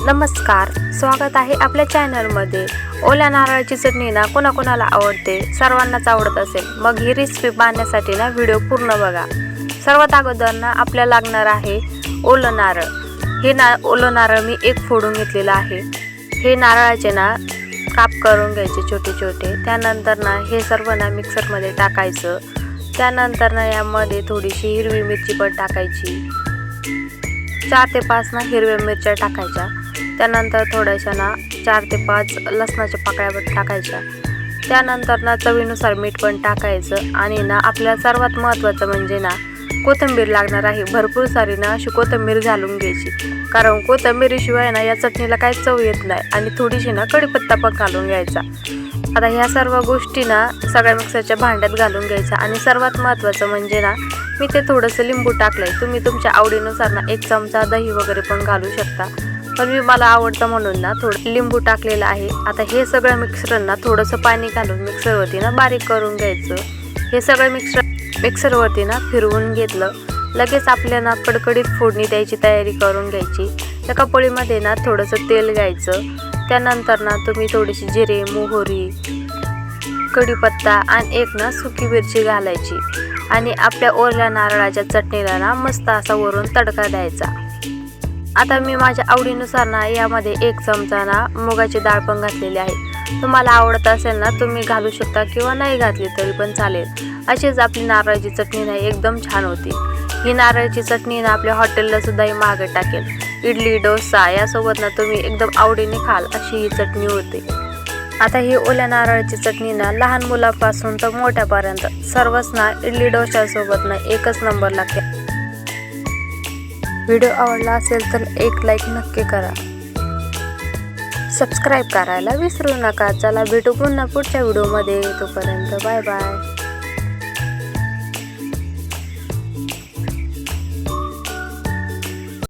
नमस्कार, स्वागत आहे आपल्या चॅनलमध्ये। ओल्या नारळाची चटणी ना कोणाकोणाला आवडते, सर्वांनाच आवडत असेल। मग ही रेसिपी पाहण्यासाठी ना व्हिडिओ पूर्ण बघा। सर्वात अगोदर ना आपल्याला लागणार आहे ओलं नारळ। हे ओलं नारळ मी एक फोडून घेतलेलं आहे। हे नारळाचे ना काप करून घ्यायचे छोटे छोटे। त्यानंतर ना हे सर्व ना मिक्सरमध्ये टाकायचं। त्यानंतर ना यामध्ये थोडीशी हिरवी मिरची पण टाकायची। 4 ते 5 ना हिरव्या मिरच्या टाकायच्या। त्यानंतर थोड्याशा ना 4 ते 5 लसणाच्या पाकळ्या पण टाकायच्या। त्यानंतर ना चवीनुसार मीठ पण टाकायचं। आणि ना आपल्याला सर्वात महत्त्वाचं म्हणजे ना कोथिंबीर लागणार आहे। भरपूर सारी ना अशी कोथिंबीर घालून घ्यायची, कारण कोथिंबीरीशिवाय ना या चटणीला काही चव येत नाही। आणि थोडीशी ना कढीपत्ता पण घालून घ्यायचा। आता ह्या सर्व गोष्टी ना सगळ्या मिक्सरच्या भांड्यात घालून घ्यायच्या। आणि सर्वात महत्त्वाचं म्हणजे ना मी ते थोडंसं लिंबू टाकलंय। तुम्ही तुमच्या आवडीनुसार ना 1 चमचा दही वगैरे पण घालू शकता, पण मला आवडतं म्हणून ना थोडं लिंबू टाकलेलं आहे। आता हे सगळं मिक्सरना थोडंसं पाणी घालून मिक्सरवरती ना बारीक करून घ्यायचं। हे सगळं मिक्सरवरती ना फिरवून घेतलं। लगेच आपल्या ना कडकडीत फोडणी द्यायची तयारी करून घ्यायची। त्या कपोळीमध्ये ना थोडंसं तेल घ्यायचं। त्यानंतर ना तुम्ही थोडीशी जिरे, मोहरी, कढीपत्ता आणि एक ना सुकी मिरची घालायची। आणि आपल्या ओल्या नारळाच्या चटणीला ना मस्त असा वरून तडका द्यायचा। आता मी माझ्या आवडीनुसार ना यामध्ये 1 चमचा ना मुगाची डाळ पण घातलेली आहे। तुम्हाला आवडत असेल ना तुम्ही घालू शकता किंवा नाही घातली तरी पण चालेल। अशीच आपली नारळाची चटणी ना एकदम छान होती। ही नारळाची चटणी ना आपल्या हॉटेलला सुद्धा महाग टाकेल। इडली, डोसा यासोबत ना तुम्ही एकदम आवडीने खाल अशी ही चटणी होते। आता ही ओल्या नारळाची चटणी ना लहान मुलापासून तर मोठ्यापर्यंत सर्वच ना इडली डोशासोबत ना एकच नंबर लागते। व्हिडिओ आवडला असेल तर एक लाईक नक्की करा। सबस्क्राईब करायला विसरू नका। चला भेटू पुन्हा पुढच्या व्हिडिओमध्ये। तोपर्यंत बाय बाय।